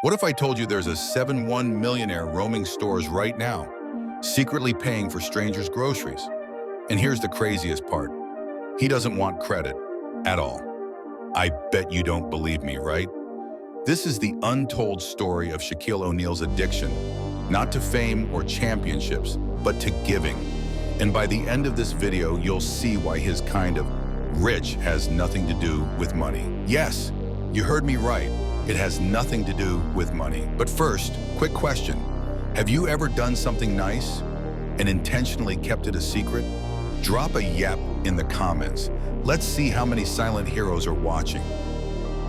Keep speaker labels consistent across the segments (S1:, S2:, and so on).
S1: What if I told you there's a 7-1 millionaire roaming stores right now, secretly paying for strangers' groceries? And here's the craziest part. He doesn't want credit at all. I bet you don't believe me, right? This is the untold story of Shaquille O'Neal's addiction, not to fame or championships, but to giving. And by the end of this video, you'll see why his kind of rich has nothing to do with money. Yes, you heard me right. It has nothing to do with money. But first, quick question. Have you ever done something nice and intentionally kept it a secret? Drop a yep in the comments. Let's see how many silent heroes are watching.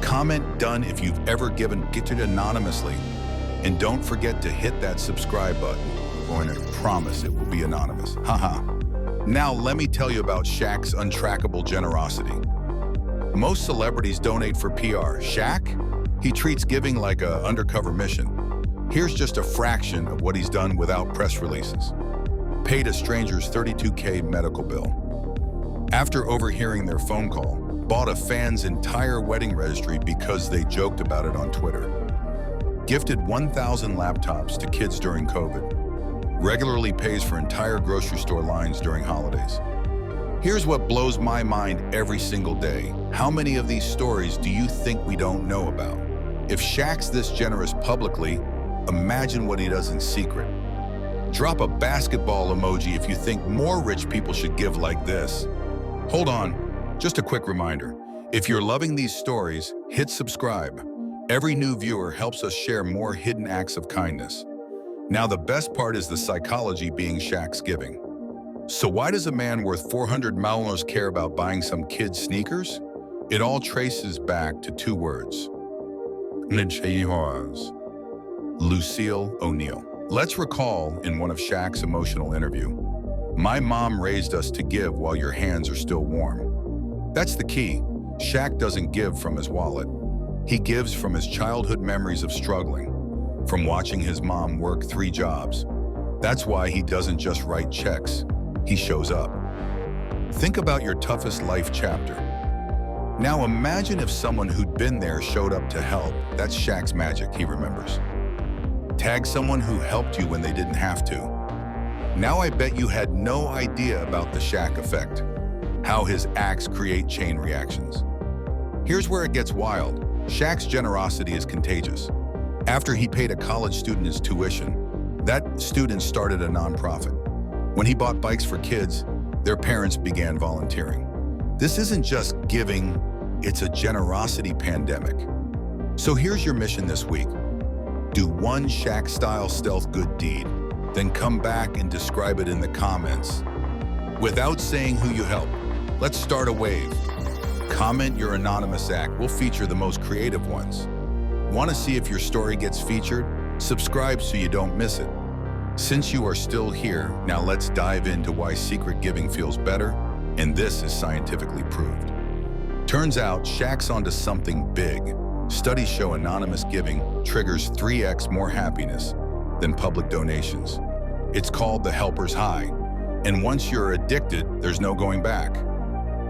S1: Comment done if you've ever given gifted anonymously. And don't forget to hit that subscribe button, or I promise it will be anonymous. Haha. Now let me tell you about Shaq's untrackable generosity. Most celebrities donate for PR. Shaq? He treats giving like an undercover mission. Here's just a fraction of what he's done without press releases. Paid a stranger's $32K medical bill. After overhearing their phone call, bought a fan's entire wedding registry because they joked about it on Twitter. Gifted 1,000 laptops to kids during COVID. Regularly pays for entire grocery store lines during holidays. Here's what blows my mind every single day. How many of these stories do you think we don't know about? If Shaq's this generous publicly, imagine what he does in secret. Drop a basketball emoji if you think more rich people should give like this. Hold on, just a quick reminder. If you're loving these stories, hit subscribe. Every new viewer helps us share more hidden acts of kindness. Now the best part is the psychology being Shaq's giving. So why does a man worth $400 million care about buying some kid's sneakers? It all traces back to two words. Lucille O'Neal. Let's recall in one of Shaq's emotional interview, "My mom raised us to give while your hands are still warm." That's the key. Shaq doesn't give from his wallet. He gives from his childhood memories of struggling, from watching his mom work 3 jobs. That's why he doesn't just write checks. He shows up. Think about your toughest life chapter. Now imagine if someone who'd been there showed up to help. That's Shaq's magic, he remembers. Tag someone who helped you when they didn't have to. Now I bet you had no idea about the Shaq effect, how his acts create chain reactions. Here's where it gets wild. Shaq's generosity is contagious. After he paid a college student his tuition, that student started a nonprofit. When he bought bikes for kids, their parents began volunteering. This isn't just giving, it's a generosity pandemic. So here's your mission this week. Do one Shaq-style stealth good deed, then come back and describe it in the comments. Without saying who you helped, let's start a wave. Comment your anonymous act. We'll feature the most creative ones. Want to see if your story gets featured? Subscribe so you don't miss it. Since you are still here, now let's dive into why secret giving feels better, and this is scientifically proved. Turns out Shaq's onto something big. Studies show anonymous giving triggers 3x more happiness than public donations. It's called the helper's high, and once you're addicted, there's no going back.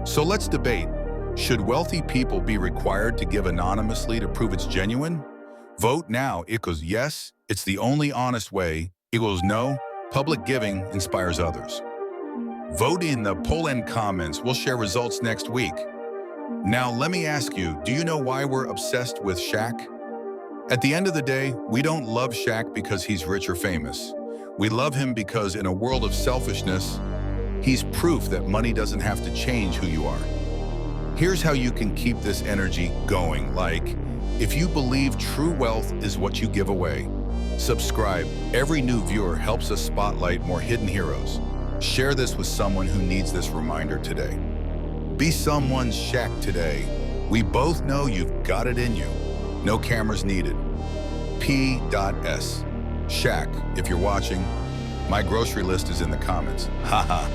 S1: So let's debate. Should wealthy people be required to give anonymously to prove it's genuine? Vote now equals yes, it's the only honest way, equals no, public giving inspires others. Vote in the poll and comments. We'll share results next week. Now let me ask you, do you know why we're obsessed with Shaq? At the end of the day, we don't love Shaq because he's rich or famous. We love him because in a world of selfishness, he's proof that money doesn't have to change who you are. Here's how you can keep this energy going. Like, if you believe true wealth is what you give away, subscribe. Every new viewer helps us spotlight more hidden heroes. Share this with someone who needs this reminder today. Be someone's Shaq today. We both know you've got it in you. No cameras needed. P.S. Shaq, if you're watching, my grocery list is in the comments. Haha.